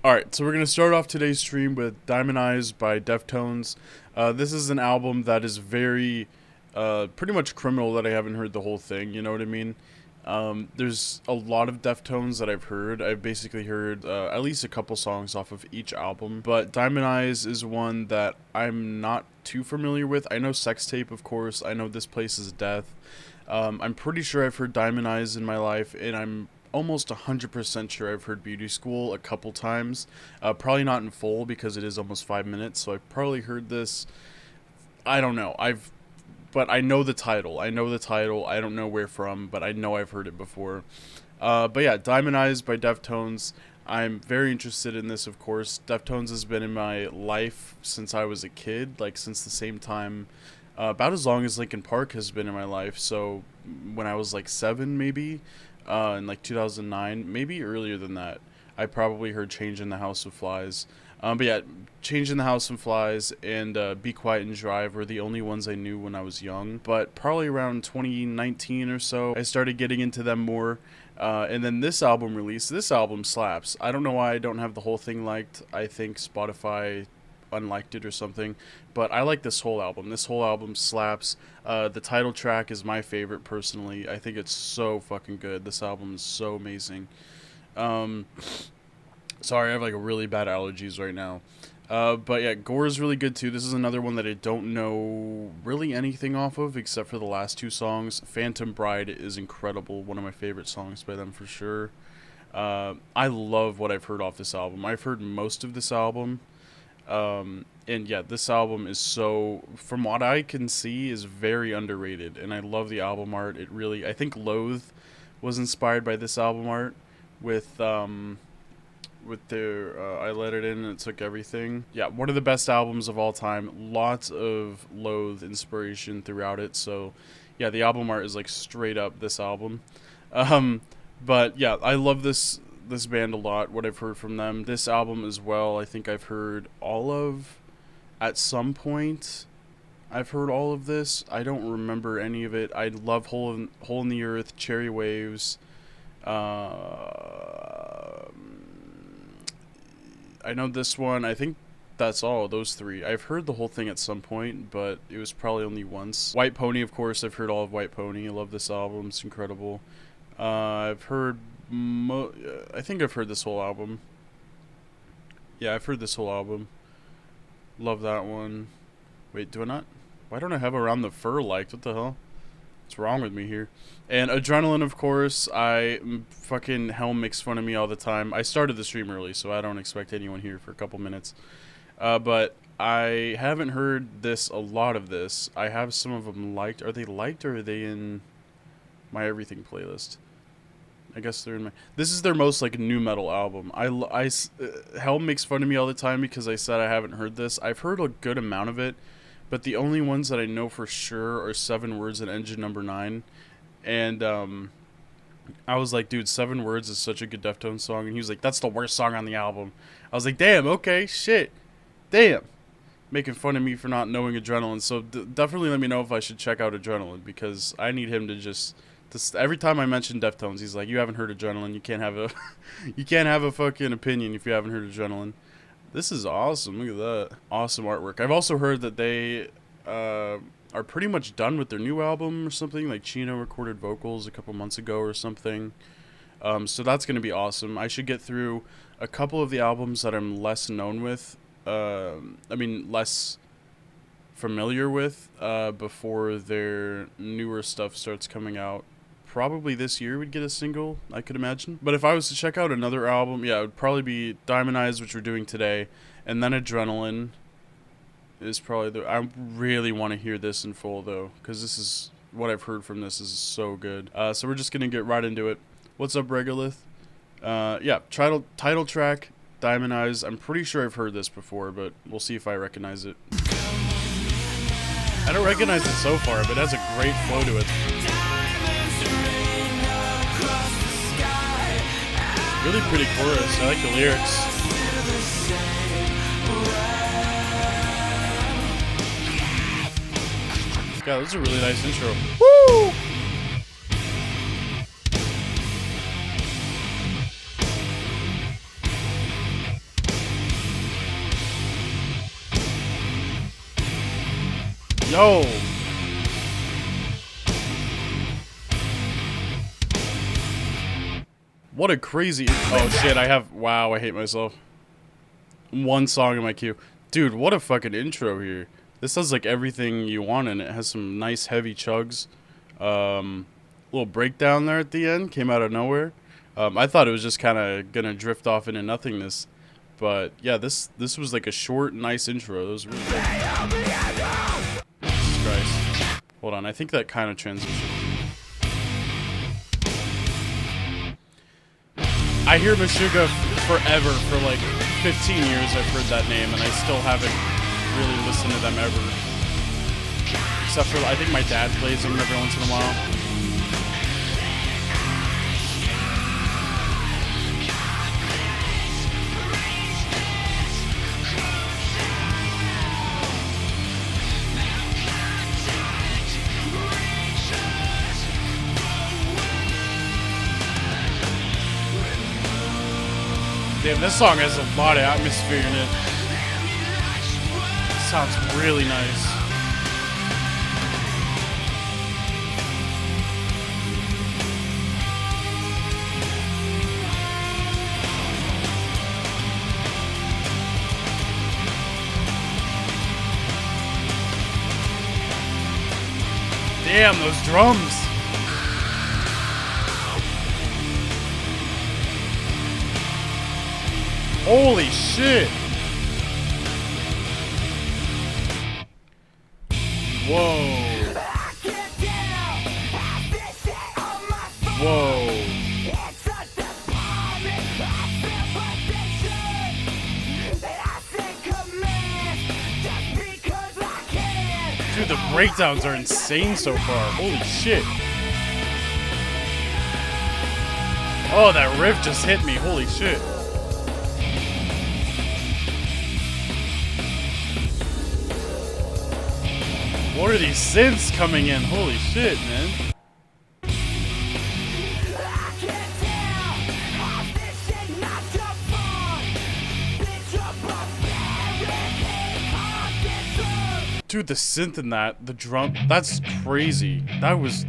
Alright, so we're going to start off today's stream with Diamond Eyes by Deftones. This is an album that is very, pretty much criminal that I haven't heard the whole thing, you know what I mean? There's a lot of Deftones that I've heard. I've basically heard at least a couple songs off of each album, but Diamond Eyes is one that I'm not too familiar with. I know Sex Tape, of course. I know This Place Is Death. I'm pretty sure I've heard Diamond Eyes in my life, and I'm almost 100% sure I've heard Beauty School a couple times. Probably not in full because it is almost 5 minutes, so I've probably heard this. I don't know. But I know the title. I don't know where from, but I know I've heard it before. But yeah, Diamond Eyes by Deftones. I'm very interested in this, of course. Deftones has been in my life since I was a kid, like since the same time, about as long as Linkin Park has been in my life. So when I was like 7, maybe. In like 2009, maybe earlier than that, I probably heard Change in the House of Flies. But yeah, Change in the House of Flies and Be Quiet and Drive were the only ones I knew when I was young. But probably around 2019 or so, I started getting into them more. And then this album released. This album slaps. I don't know why I don't have the whole thing liked. I think Spotify unliked it or something, but I like this whole album. This whole album slaps. The title track is my favorite personally. I think it's so fucking good. This album is so amazing. Sorry, I have like a really bad allergies right now. But yeah, Gore is really good too. This is another one that I don't know really anything off of except for the last 2 songs. Phantom Bride is incredible. One of my favorite songs by them for sure. I love what I've heard off this album. I've heard most of this album. And yeah, this album is so, from what I can see, is very underrated, and I love the album art. It really, I think Loathe was inspired by this album art with their I Let It In and It Took Everything. Yeah, one of the best albums of all time. Lots of Loathe inspiration throughout it. So yeah, the album art is like straight up this album. But yeah, I love this band a lot, what I've heard from them. This album as well, I think I've heard all of, at some point, I've heard all of this. I don't remember any of it. I love Hole in the Earth, Cherry Waves. I know this one. I think that's all, those 3. I've heard the whole thing at some point, but it was probably only once. White Pony, of course, I've heard all of White Pony. I love this album. It's incredible. I've heard I think I've heard this whole album. Yeah, I've heard this whole album. Love that one. Wait, do I not? Why don't I have Around the Fur liked? What the hell? What's wrong with me here? And Adrenaline, of course. Fucking Helm makes fun of me all the time. I started the stream early, so I don't expect anyone here for a couple minutes. But I haven't heard a lot of this. I have some of them liked. Are they liked or are they in my everything playlist? I guess they're in my... This is their most, like, new metal album. Hell makes fun of me all the time because I said I haven't heard this. I've heard a good amount of it, but the only ones that I know for sure are 7 Words and Engine Number 9. And, I was like, dude, 7 Words is such a good Deftones song. And he was like, that's the worst song on the album. I was like, damn, okay, shit. Damn. Making fun of me for not knowing Adrenaline. So definitely let me know if I should check out Adrenaline because I need him to just... every time I mention Deftones, he's like, "You haven't heard Adrenaline. You can't have a fucking opinion if you haven't heard Adrenaline." This is awesome. Look at that, awesome artwork. I've also heard that they are pretty much done with their new album or something. Like Chino recorded vocals a couple months ago or something. So that's gonna be awesome. I should get through a couple of the albums that I'm less known with. Less familiar with before their newer stuff starts coming out. Probably this year we'd get a single, I could imagine. But if I was to check out another album, yeah, it would probably be Diamond Eyes, which we're doing today, and then Adrenaline is probably I really want to hear this in full, though, because this is... what I've heard from this is so good. So we're just going to get right into it. What's up, Regolith? Yeah, title track, Diamond Eyes. I'm pretty sure I've heard this before, but we'll see if I recognize it. I don't recognize it so far, but it has a great flow to it. Really pretty chorus. I like the lyrics. God, this is a really nice intro. Woo! No. What a crazy... Oh, shit, I have... Wow, I hate myself. One song in my queue. Dude, what a fucking intro here. This has, like, everything you want in it. It has some nice, heavy chugs. Little breakdown there at the end. Came out of nowhere. I thought it was just kind of gonna drift off into nothingness. But, yeah, this was, like, a short, nice intro. That was really good. Jesus Christ. Hold on, I think that kind of transition. I hear Meshuggah forever. For like 15 years I've heard that name, and I still haven't really listened to them ever. Except for, I think my dad plays them every once in a while. Damn, this song has a lot of atmosphere in it. It sounds really nice. Damn, those drums. Holy shit! Whoa! Whoa! Dude, the breakdowns are insane so far. Holy shit! Oh, that riff just hit me. Holy shit! What are these synths coming in? Holy shit, man. Dude, the synth in that, the drum, that's crazy. That was,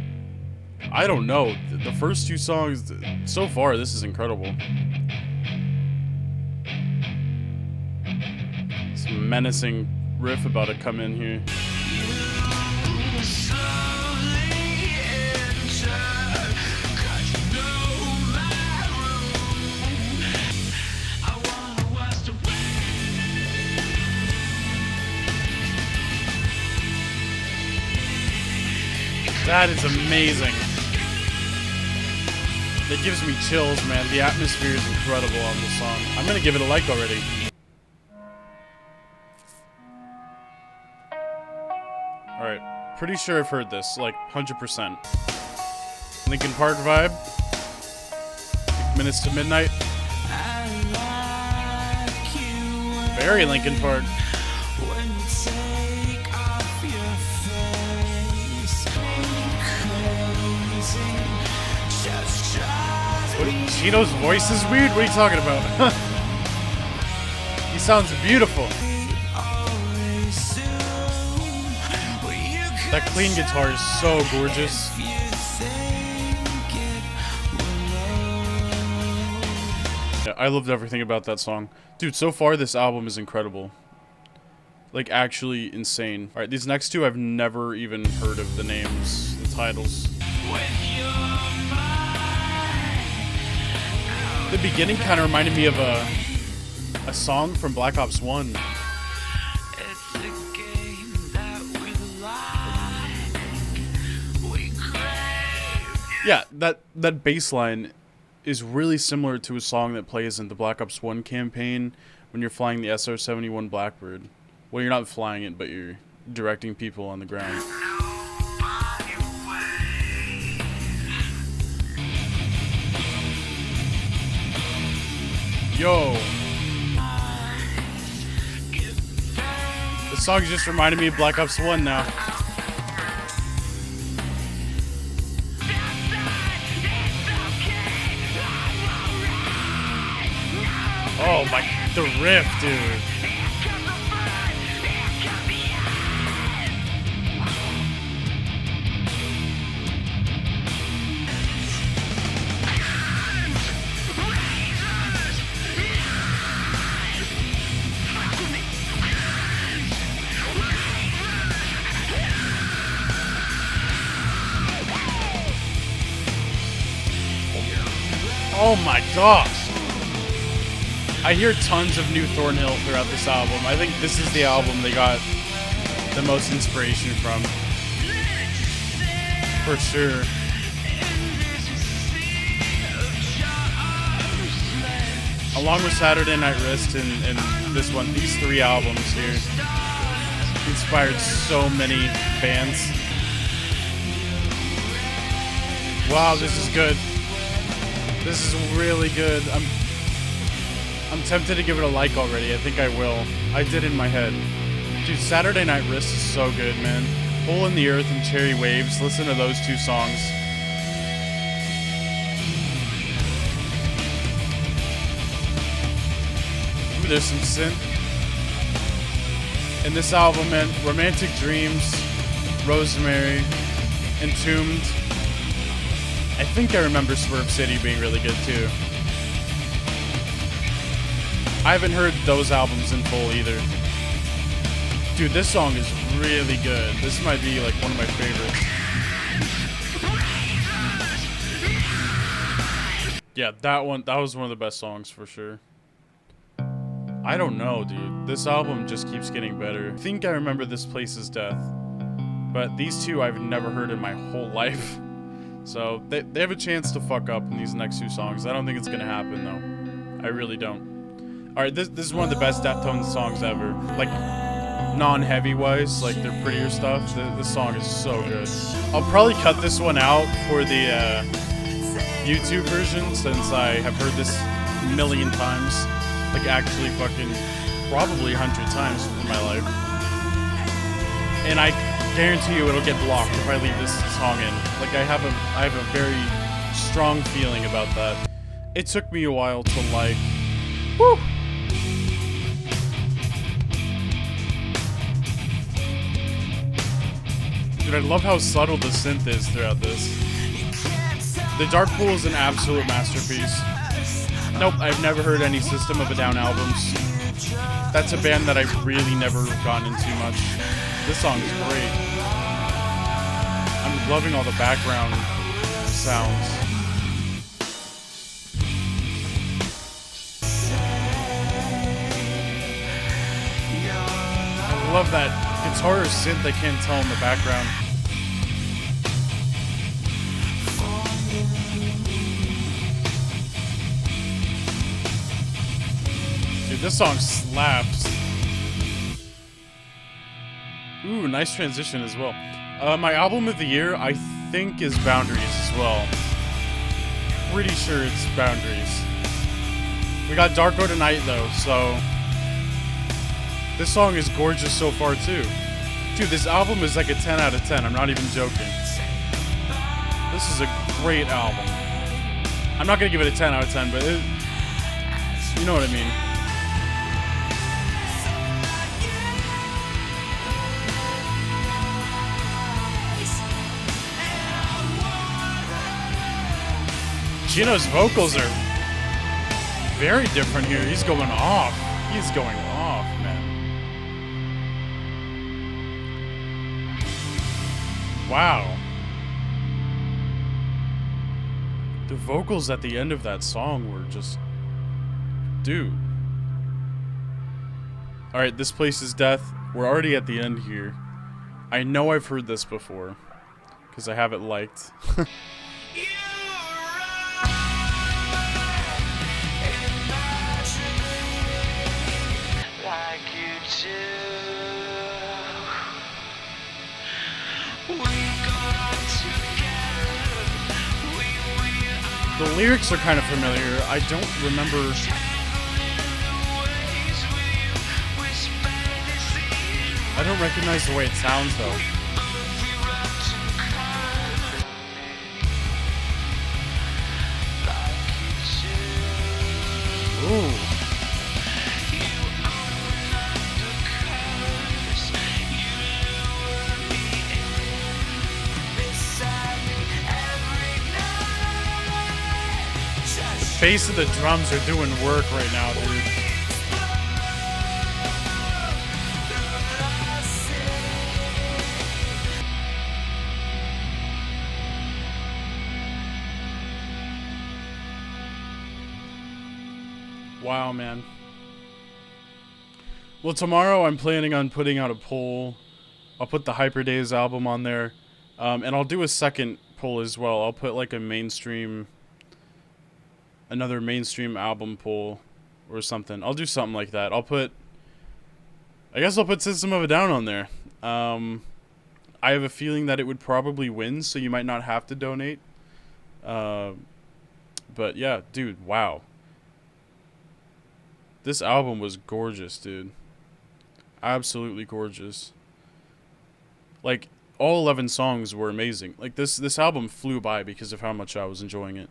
I don't know. The first two songs, so far, this is incredible. Some menacing riff about to come in here. That is amazing. That gives me chills, man. The atmosphere is incredible on this song. I'm gonna give it a like already. Alright, pretty sure I've heard this, like 100%. Linkin Park vibe. Minutes to Midnight. Very Linkin Park. Chino's voice is weird? What are you talking about? He sounds beautiful. That clean guitar is so gorgeous. Yeah, I loved everything about that song. Dude, so far this album is incredible. Like, actually insane. Alright, these next two I've never even heard of the names, the titles. The beginning kind of reminded me of a song from Black Ops 1. Yeah, that bass line is really similar to a song that plays in the Black Ops 1 campaign when you're flying the SR-71 Blackbird. Well, you're not flying it, but you're directing people on the ground. Yo. This song just reminded me of Black Ops 1 now. Oh my, the riff, dude. Oh my gosh. I hear tons of new Thornhill throughout this album. I think this is the album they got the most inspiration from. For sure. Along with Saturday Night Wrist and this one, these three albums here inspired so many bands. Wow, this is good. This is really good. I'm tempted to give it a like already. I think I will. I did in my head. Dude, Saturday Night Wrist is so good, man. Hole in the Earth and Cherry Waves. Listen to those two songs. Ooh, there's some synth. In this album, man, Romantic Dreams, Rosemary, Entombed. I think I remember Swerve City being really good too. I haven't heard those albums in full either. Dude, this song is really good. This might be like one of my favorites. Yeah, that was one of the best songs for sure. I don't know, dude. This album just keeps getting better. I think I remember This Place Is Death. But these two I've never heard in my whole life. So they have a chance to fuck up in these next two songs. I don't think it's gonna happen though. I really don't. Alright, this is one of the best Deftones songs ever. Like, non-heavy wise, like their prettier stuff. This song is so good. I'll probably cut this one out for the YouTube version since I have heard this a million times. Like actually fucking probably 100 times in my life. And I guarantee you it'll get blocked if I leave this song in. Like I have a very strong feeling about that. It took me a while to like. Woo! Dude, I love how subtle the synth is throughout this. The Dark Pool is an absolute masterpiece. Nope, I've never heard any System of a Down albums. That's a band that I've really never gotten into much. This song is great. I'm loving all the background sounds. I love that guitar or synth I can't tell in the background. Dude, this song slaps. Ooh, nice transition as well. My album of the year, I think, is Boundaries as well. Pretty sure it's Boundaries. We got Darko Tonight though, so this song is gorgeous so far too. Dude, this album is like a 10 out of 10. I'm not even joking. This is a great album. I'm not gonna give it a 10 out of 10, but you know what I mean. Gino's vocals are very different here. He's going off. He's going off, man. Wow. The vocals at the end of that song were just... Dude. Alright, This Place Is Death. We're already at the end here. I know I've heard this before, because I have it liked. The lyrics are kind of familiar. I don't remember. I don't recognize the way it sounds though. Ooh. The bass of the drums are doing work right now, dude. Wow, man. Well, tomorrow I'm planning on putting out a poll. I'll put the Hyper Days album on there. And I'll do a second poll as well. I'll put like another mainstream album poll or something. I'll do something like that. I guess I'll put System of a Down on there. I have a feeling that it would probably win, so you might not have to donate. But yeah, dude, wow. This album was gorgeous, dude. Absolutely gorgeous. Like, all 11 songs were amazing. Like, this album flew by because of how much I was enjoying it.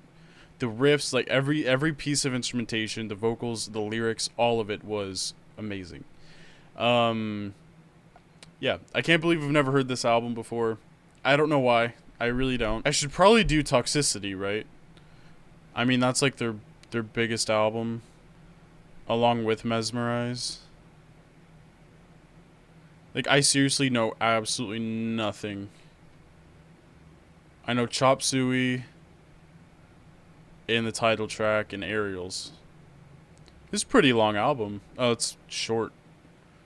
The riffs, like, every piece of instrumentation, the vocals, the lyrics, all of it was amazing. Yeah, I can't believe I've never heard this album before. I don't know why. I really don't. I should probably do Toxicity, right? I mean, that's like their biggest album, along with Mesmerize. Like, I seriously know absolutely nothing. I know Chop Suey and the title track and Aerials. It's a pretty long album. Oh, it's short.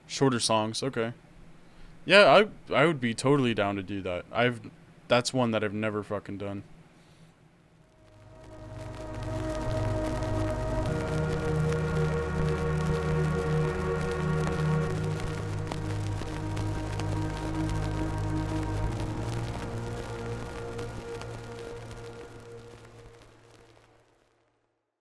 Shorter songs, okay. Yeah, I would be totally down to do that. That's one that I've never fucking done.